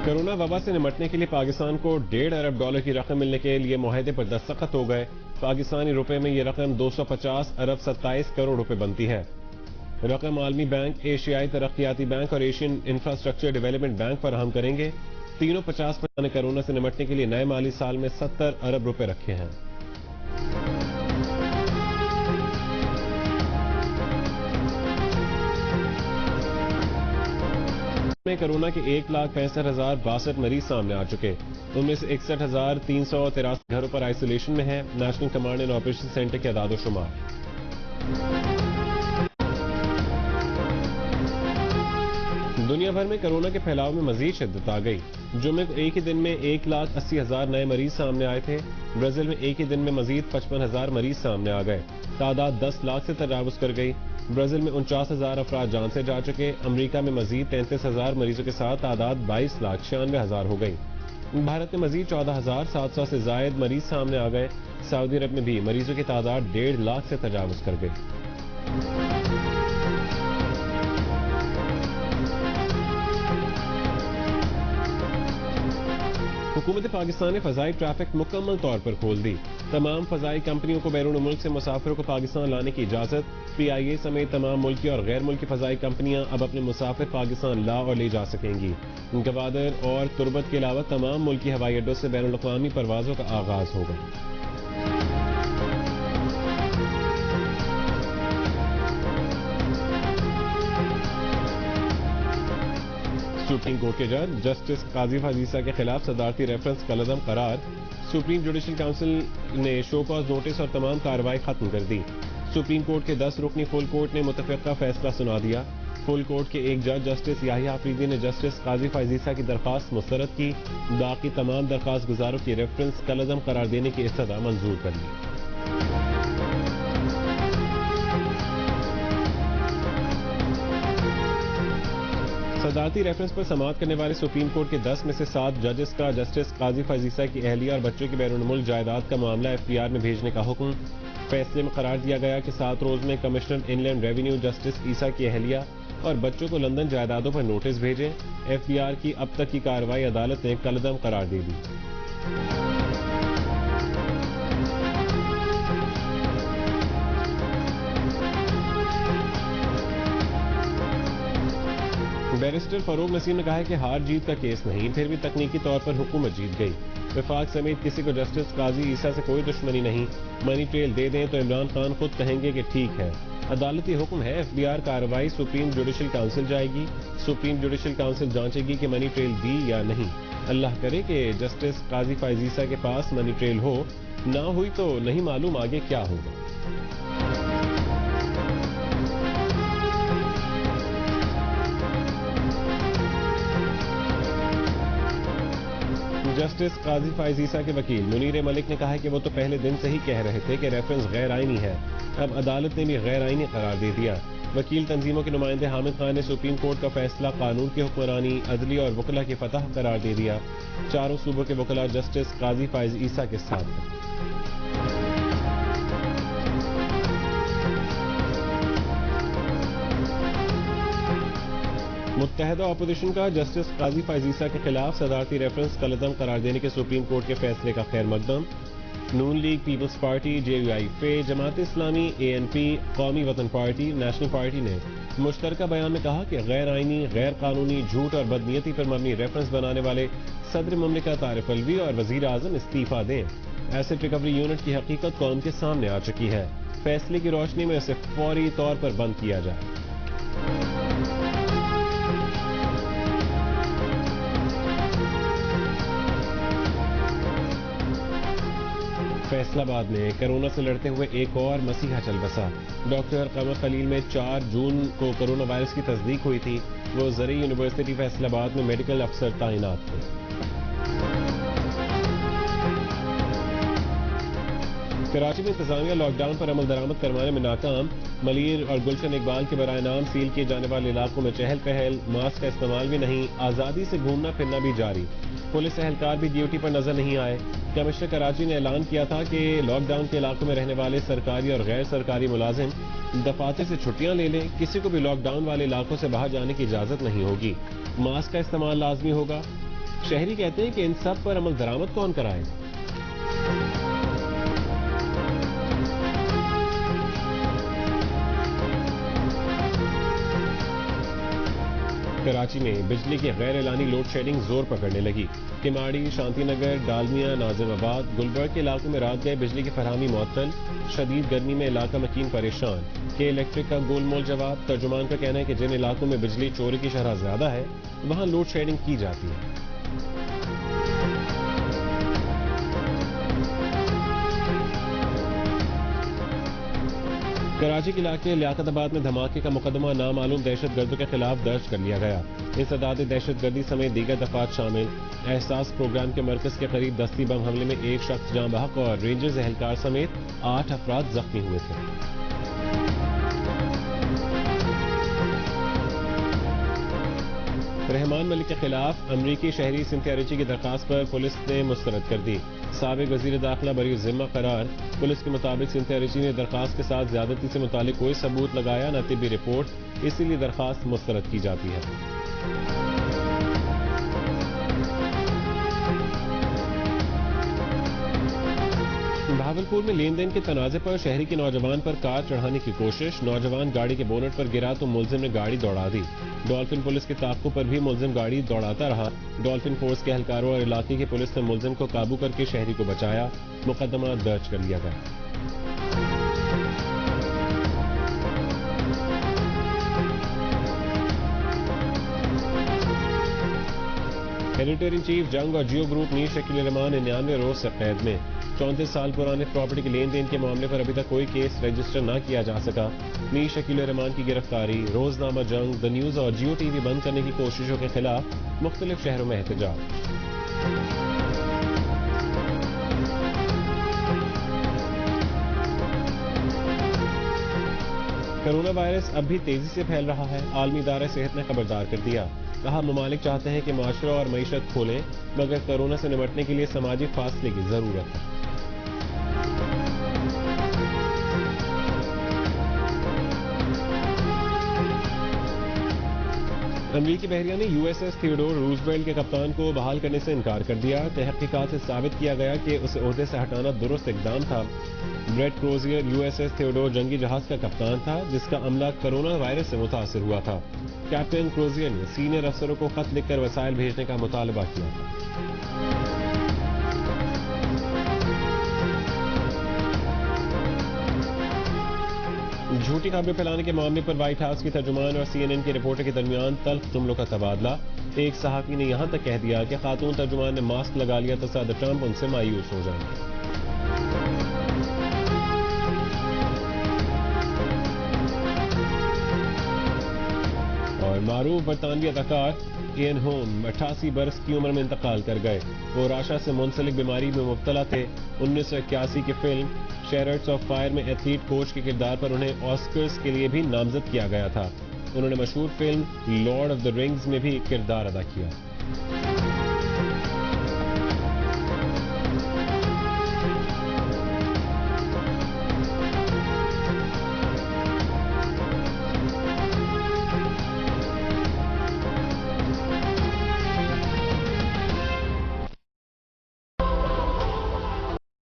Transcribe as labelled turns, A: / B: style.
A: Corona वबा से निपटने के लिए पाकिस्तान को $1.5 अरब की रकम मिलने के लिए मुआहदे पर दस्तखत हो गए। पाकिस्तानी रुपए में ये रकम 250 अरब 27 करोड़ रुपए बनती है। रकम आलमी बैंक, एशियाई तरक्याती बैंक और एशियन इंफ्रास्ट्रक्चर डेवलपमेंट बैंक फराहम करेंगे। तीनों 50% ने कोरोना से निपटने के लिए नए माली साल में 70 अरब रुपए रखे हैं। में कोरोना के 1,65,062 मरीज सामने आ चुके। उनमें से 61,383 घरों पर आइसोलेशन में है। National command and operation centre के आदाद-ओ-शुमार। दुनिया भर में कोरोना के फैलाव में मजीद शिद्दत आ गई। जुम्मे को एक ही दिन में 1,80,000 नए मरीज सामने आए थे। ब्राजील में एक ही दिन में मजीद 55,000 मरीज सामने आ गए। तादाद 10 लाख से तजावुज कर गई। ब्राजील में 49,000 अफराद जान से जा चुके। अमेरिका में मजीद 33,000 मरीजों के साथ तादाद 22,96,000 हो गई। भारत में मजीद 14,700 से जायद मरीज सामने आ गए। सऊदी अरब में भी मरीजों की तादाद 1.5 लाख से तजावुज कर गई। हुकूमत पाकिस्तान ने फजाई ट्रैफिक मुकम्मल तौर पर खोल दी। तमाम फजाई कंपनियों को बैरून मुल्क से मुसाफिरों को पाकिस्तान लाने की इजाजत। PIA समेत तमाम मुल्की और गैर मुल्की फजाई कंपनियां अब अपने मुसाफिर पाकिस्तान ला और ले जा सकेंगी। गवादर और तुर्बत के अलावा तमाम मुल्की हवाई अड्डों से बैरून अक़वामी परवाजों का आगाज होगा। सुप्रीम कोर्ट के जज जस्टिस काजी फाजीसा के खिलाफ सदारती रेफरेंस कलअदम करार। सुप्रीम जुडिशल काउंसिल ने शो कॉज नोटिस और तमाम कार्रवाई खत्म कर दी। सुप्रीम कोर्ट के 10 रुकनी फुल कोर्ट ने मुतफ़िक़ा फैसला सुना दिया। फुल कोर्ट के एक जज जस्टिस याहिया अफरीदी ने जस्टिस काजी फाजीसा की दरख्वास्त मुस्तरद की। बाकी तमाम दरख्वास्त गुजारों की रेफरेंस कलअदम करार देने की इस्तदा मंजूर कर ली। सदारती रेफरेंस पर समाअत करने वाले सुप्रीम कोर्ट के 10 में से 7 जजेस का जस्टिस काजी फाजीसा की अहलिया और बच्चों की बैरून मुल्क जायदाद का मामला FBR में भेजने का हुक्म। फैसले में करार दिया गया कि 7 रोज में कमिश्नर इनलैंड रेवेन्यू जस्टिस ईसा की अहलिया और बच्चों को लंदन जायदादों पर नोटिस भेजें। FBR की अब तक की कार्रवाई अदालत ने कलअदम करार दे दी। बैरिस्टर फरूक नसीम ने कहा है कि हार जीत का केस नहीं, फिर भी तकनीकी तौर पर हुकूमत जीत गई। वफाक समेत किसी को जस्टिस काजी ईसा से कोई दुश्मनी नहीं। मनी ट्रेल दे दें तो इमरान खान खुद कहेंगे कि ठीक है। अदालती हुक्म है, FBR कार्रवाई सुप्रीम जुडिशल काउंसिल जाएगी। सुप्रीम जुडिशल काउंसिल जांचेगी कि मनी ट्रेल दी या नहीं। अल्लाह करे कि जस्टिस काजी फाजीसा के पास मनी ट्रेल हो, ना हुई तो नहीं मालूम आगे क्या होगा। जस्टिस काजी फाजीसा के वकील मुनीर मलिक ने कहा है कि वो तो पहले दिन से ही कह रहे थे कि रेफरेंस गैर आईनी है। अब अदालत ने भी गैर आईनी करार दे दिया। वकील तंजीमों के नुमाइंदे हामिद खान ने सुप्रीम कोर्ट का फैसला कानून की हुक्मरानी, अदली और वकला की फतह करार दे दिया। चारों सूबों के वकला जस्टिस काजी फाजीसा के साथ हैं। मुत्तहदा अपोजिशन का जस्टिस काजी फाजीसा के खिलाफ सदारती रेफरेंस कलअदम करार देने के सुप्रीम कोर्ट के फैसले का खैर मकदम। नून league, peoples party, JUI, Jamaat Islami, ANP, कौमी वतन पार्टी, नेशनल पार्टी ने मुश्तरका बयान में कहा कि गैर आईनी, गैर कानूनी, झूठ और बदनीयती पर मबनी रेफरेंस बनाने वाले सदर मुमलिकत आरिफ अलवी और वजीर आजम इस्तीफा दें। एसेट रिकवरी यूनिट की हकीकत कौम के सामने आ चुकी है। फैसले की रोशनी में इसे फौरी तौर पर बंद किया जाए। फैसलाबाद में कोरोना से लड़ते हुए एक और मसीहा चल बसा। डॉक्टर कमर खलील में 4 जून को कोरोना वायरस की तस्दीक हुई थी। वो ज़री यूनिवर्सिटी फैसलाबाद में मेडिकल अफसर तैनात थे। कराची में इंतजामिया लॉकडाउन पर अमल दरामद करवाने में नाकाम। मलीर और गुलशन इकबाल के बराए नाम सील किए जाने वाले इलाकों में चहल पहल, मास्क का इस्तेमाल भी नहीं, आज़ादी से घूमना फिरना भी जारी। पुलिस एहलकार भी ड्यूटी पर नजर नहीं आए। कमिश्नर कराची ने ऐलान किया था कि लॉकडाउन के इलाकों में रहने वाले सरकारी और गैर सरकारी मुलाजिम दफातर से छुट्टियां ले लें। किसी को भी लॉकडाउन वाले इलाकों से बाहर जाने की इजाजत नहीं होगी। मास्क का इस्तेमाल लाजमी होगा। शहरी कहते हैं कि इन सब पर अमल दरामद कौन कराए। कराची में बिजली की गैर एलानी लोड शेडिंग जोर पकड़ने लगी। किमाड़ी, शांतिनगर, डालमिया, नाजिमाबाद, गुलबर्ग के इलाकों में रात गए बिजली की फरहमी मुअत्तल। शदीद गर्मी में इलाका मकीन परेशान। के इलेक्ट्रिक का गोलमोल जवाब। तर्जुमान का कहना है कि जिन इलाकों में बिजली चोरी की शरह ज्यादा है वहां लोड शेडिंग की जाती है। कराची के इलाके लियाकताबाद में धमाके का मुकदमा नामालूम दहशत गर्दों के खिलाफ दर्ज कर लिया गया। इंसदाद दहशत गर्दी समेत दीगर दफात शामिल। एहसास प्रोग्राम के मरकज के करीब दस्ती बम हमले में एक शख्स जाँ बहक और रेंजर्स एहलकार समेत 8 अफराद जख्मी हुए थे। रहमान मलिक के खिलाफ अमरीकी शहरी सिंथिया रिची की दरखास्त पर पुलिस ने मुस्तरद कर दी। साबिक वजीर दाखिला बरी जिम्मा करार। पुलिस के मुताबिक सिंथिया रिची ने दरखास्त के साथ ज्यादती से मुतालिक कोई सबूत लगाया न तिब्बी रिपोर्ट, इसीलिए दरखास्त मुस्तरद की जाती है। भागलपुर में लेन देन के तनाजे पर शहरी के नौजवान पर कार चढ़ाने की कोशिश। नौजवान गाड़ी के बोनट पर गिरा तो मुलजिम ने गाड़ी दौड़ा दी। डॉल्फिन पुलिस के ताक़ुब पर भी मुलजिम गाड़ी दौड़ाता रहा। डॉल्फिन फोर्स के एहलकारों और इलाके की पुलिस ने मुलजिम को काबू करके शहरी को बचाया। मुकदमा दर्ज कर लिया गया। एडिटर इन चीफ जंग और जियो ग्रुप मीर शकील रहमान 99 रोज से कैद में। 34 साल पुराने प्रॉपर्टी के लेन देन के मामले पर अभी तक कोई केस रजिस्टर न किया जा सका। मीर शकील रहमान की गिरफ्तारी, रोजनामा जंग, द न्यूज और जियो टीवी बंद करने की कोशिशों के खिलाफ मुख्तलिफ शहरों में एहतजाज। कोरोना वायरस अब भी तेजी से फैल रहा है। आलमी इदारा सेहत ने खबरदार कर दिया। कहा ममालिक चाहते हैं कि माशरा और मईशत खोलें, मगर कोरोना से निपटने के लिए समाजी फासले की जरूरत है। अमरीकी बहरिया ने यूएसएस थियोडोर रूजवेल्ट के कप्तान को बहाल करने से इनकार कर दिया। तहकीकात से साबित किया गया कि उसे ओहदे से हटाना दुरुस्त इकदाम था। ब्रेट क्रोजियर यूएसएस थियोडोर जंगी जहाज का कप्तान था जिसका अमला कोरोना वायरस से मुतासर हुआ था। कैप्टन क्रोजियर ने सीनियर अफसरों को खत लिखकर वसाइल भेजने का मुतालबा किया था। झूठी खबरें फैलाने के मामले पर व्हाइट हाउस की तर्जुमान और सीएनएन के रिपोर्टर के दरमियान तल्ख जुमलों का तबादला। एक सहाफी ने यहां तक कह दिया कि खातून तर्जुमान ने मास्क लगा लिया तो सदर ट्रंप उनसे मायूस हो जाएंगे। और मारूफ बरतानवी अदाकार इयन होम 88 बरस की उम्र में इंतकाल कर गए। वो राशा से मुंसलिक बीमारी में मुब्तला थे। 1981 की फिल्म चैरियट्स ऑफ फायर में एथलीट कोच के किरदार पर उन्हें ऑस्कर्स के लिए भी नामजद किया गया था। उन्होंने मशहूर film Lord of the rings में भी किरदार अदा किया।